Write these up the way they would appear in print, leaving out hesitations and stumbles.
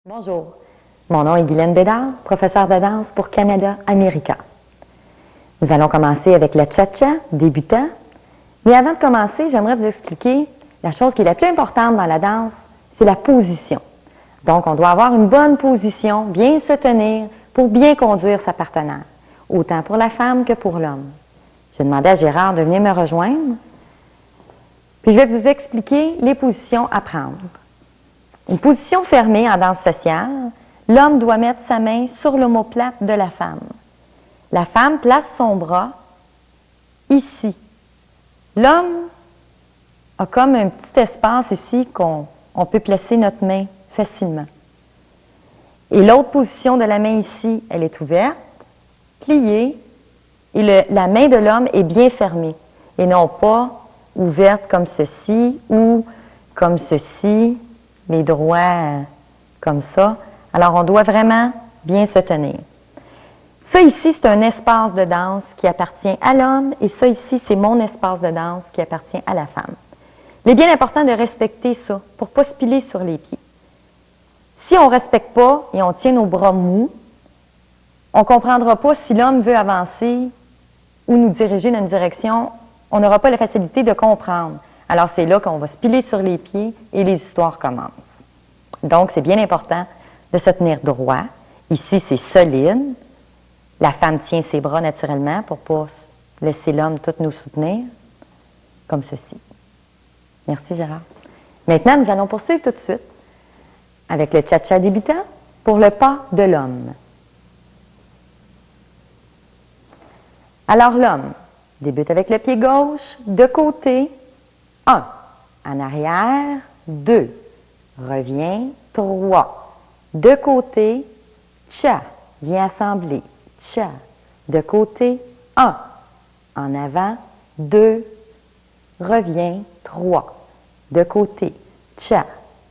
Bonjour, mon nom est Guylaine Bédard, professeure de danse pour Canada America. Nous allons commencer avec le cha-cha débutant. Mais avant de commencer, j'aimerais vous expliquer la chose qui est la plus importante dans la danse, c'est la position. Donc, on doit avoir une bonne position, bien se tenir pour bien conduire sa partenaire, autant pour la femme que pour l'homme. Je vais demander à Gérard de venir me rejoindre. Puis je vais vous expliquer les positions à prendre. Une position fermée en danse sociale, l'homme doit mettre sa main sur l'omoplate de la femme. La femme place son bras ici. L'homme a comme un petit espace ici qu'on peut placer notre main facilement. Et l'autre position de la main ici, elle est ouverte, pliée, et la main de l'homme est bien fermée, et non pas ouverte comme ceci ou comme ceci, les droits comme ça. Alors, on doit vraiment bien se tenir. Ça ici, c'est un espace de danse qui appartient à l'homme, et ça ici, c'est mon espace de danse qui appartient à la femme. Il est bien important de respecter ça pour ne pas se piler sur les pieds. Si on ne respecte pas et on tient nos bras mous, on ne comprendra pas si l'homme veut avancer ou nous diriger dans une direction, on n'aura pas la facilité de comprendre. Alors, c'est là qu'on va se piler sur les pieds et les histoires commencent. Donc, c'est bien important de se tenir droit. Ici, c'est solide. La femme tient ses bras naturellement pour ne pas laisser l'homme tout nous soutenir, comme ceci. Merci, Gérard. Maintenant, nous allons poursuivre tout de suite avec le cha-cha débutant pour le pas de l'homme. Alors, l'homme débute avec le pied gauche, de côté, 1, en arrière, 2, revient, 3, de côté, cha, vient assembler, cha, de côté, 1, en avant, 2, revient, 3, de côté, cha,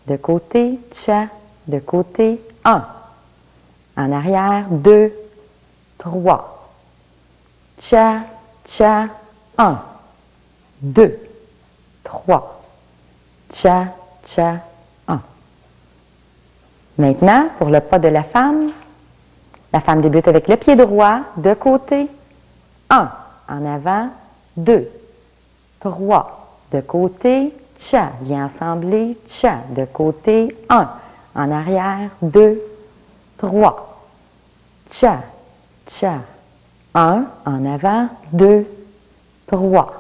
de côté, cha, de côté, 1, en arrière, 2, 3, cha, cha, 1, 2, 3, cha, cha, 1. Maintenant, pour le pas de la femme débute avec le pied droit, de côté, 1, en avant, 2, 3, de côté, cha, vient assembler, cha, de côté, 1, en arrière, 2, 3, cha, cha, 1, en avant, 2, 3,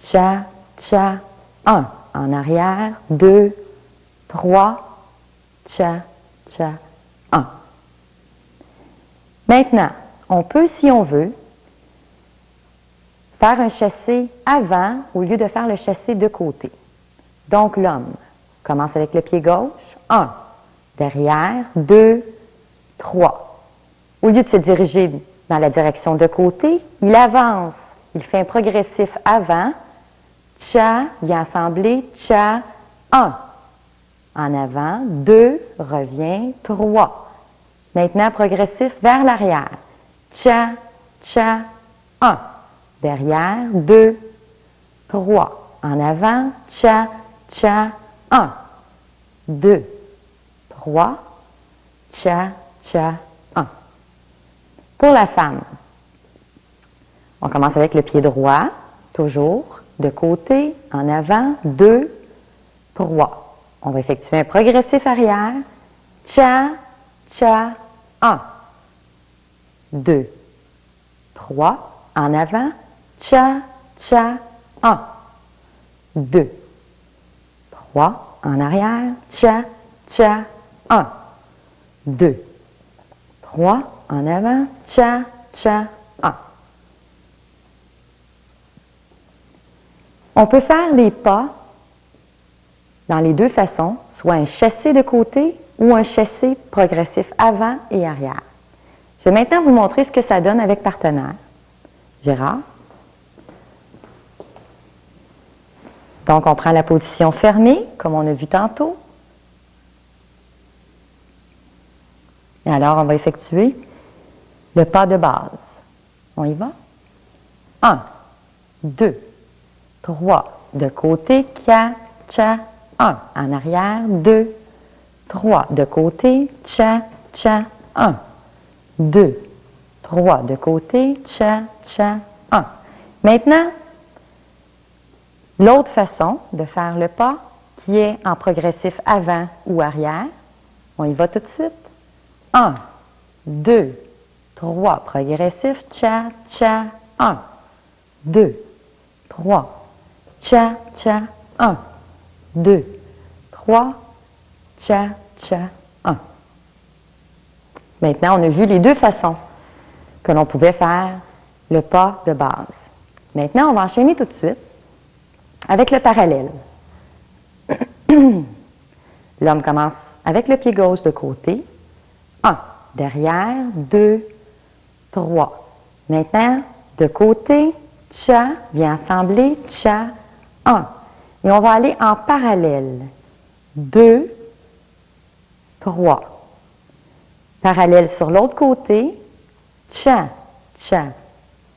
cha, cha, 1, en arrière, 2, 3, cha, cha, 1. Maintenant, on peut, si on veut, faire un chassé avant au lieu de faire le chassé de côté. Donc, l'homme commence avec le pied gauche, 1, derrière, 2, 3. Au lieu de se diriger dans la direction de côté, il avance, il fait un progressif avant, cha, vient assembler, cha, 1, en avant, 2, revient, 3. Maintenant, progressif vers l'arrière, cha, cha, 1, derrière, 2, 3, en avant, cha, cha, 1, 2, 3, cha, cha, 1. Pour la femme, on commence avec le pied droit, toujours, de côté, en avant, 2, 3. On va effectuer un progressif arrière, cha, cha, 1, 2, 3, en avant, cha, cha, 1, 2, 3, en arrière, cha, cha, 1, 2, 3, en avant, cha, cha, 1. On peut faire les pas dans les deux façons, soit un chassé de côté ou un chassé progressif avant et arrière. Je vais maintenant vous montrer ce que ça donne avec partenaire. Gérard. Donc, on prend la position fermée, comme on a vu tantôt. Et alors, on va effectuer le pas de base. On y va? 1, 2, 3, de côté, 4, cha, 1, en arrière, 2, 3 de côté, tcha, tcha, 1, 2, 3 de côté, tcha, tcha, 1. Maintenant, l'autre façon de faire le pas, qui est en progressif avant ou arrière, on y va tout de suite. 1, 2, 3, progressif, tcha, tcha, 1, 2, 3, tcha, tcha, 1, 2, 3, tcha, tcha, 1. Maintenant, on a vu les deux façons que l'on pouvait faire le pas de base. Maintenant, on va enchaîner tout de suite avec le parallèle. L'homme commence avec le pied gauche de côté. 1, derrière, 2, 3. Maintenant, de côté, tcha, vient assembler, tcha, 1. Et on va aller en parallèle. 2, 3. Parallèle sur l'autre côté, tcha, tcha,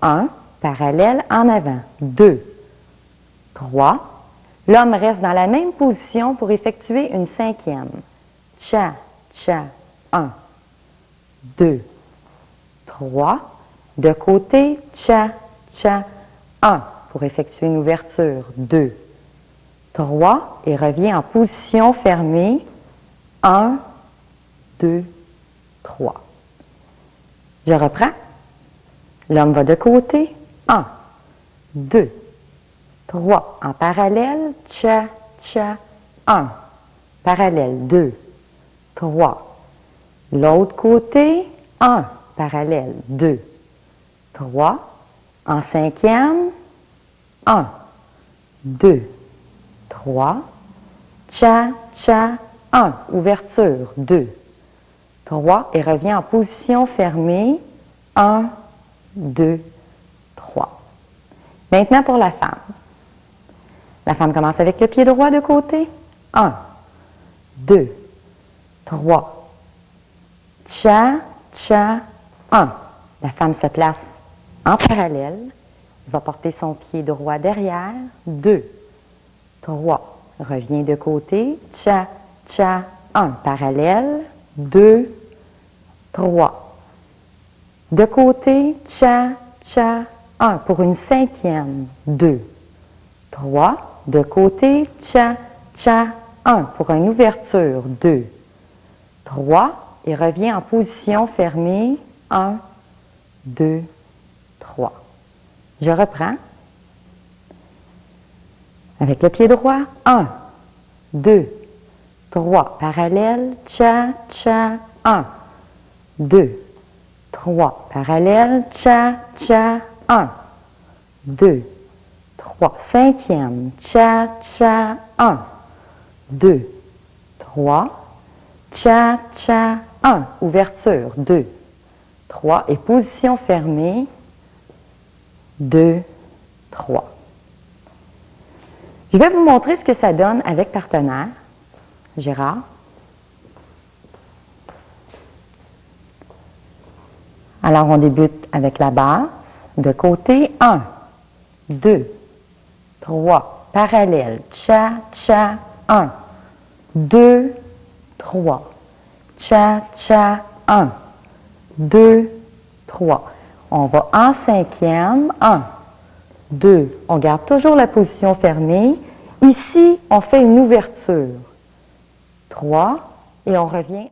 1. Parallèle en avant, 2, 3. L'homme reste dans la même position pour effectuer une cinquième. Tcha, tcha, 1, 2, 3. De côté, tcha, tcha, 1 pour effectuer une ouverture. 2, 3 et revient en position fermée. 1, 2, 3. Je reprends. L'homme va de côté. 1, 2, 3. En parallèle, tcha, tcha, 1. Parallèle, 2, 3. L'autre côté, 1. Parallèle, 2, 3. En cinquième, 1, 2, 3. Tcha, tcha, 1. Ouverture, 2, 3. Et revient en position fermée. 1, 2, 3. Maintenant pour la femme. La femme commence avec le pied droit de côté. 1, 2, 3. Tcha, tcha, 1. La femme se place en parallèle. Elle va porter son pied droit derrière. 2, 3. Revient de côté. Tcha, tcha, 1. Parallèle. 2, 3. De côté. Tcha, tcha, 1. Pour une cinquième. 2, 3. De côté, tcha, tcha, 1 pour une ouverture, 2, 3 et revient en position fermée, 1, 2, 3. Je reprends. Avec le pied droit, 1, 2, 3, parallèle, tcha, tcha, 1, 2, 3, parallèle, tcha, tcha, 1, 2, 3, cinquième, tcha, tcha, 1, 2, 3, tcha, tcha, 1, ouverture, 2, 3, et position fermée, 2, 3. Je vais vous montrer ce que ça donne avec partenaire. Gérard. Alors, on débute avec la base, de côté, 1, 2, 3, parallèle, tcha, tcha, 1, 2, 3, tcha, tcha, 1, 2, 3. On va en cinquième, 1, 2, on garde toujours la position fermée. Ici, on fait une ouverture, 3, et on revient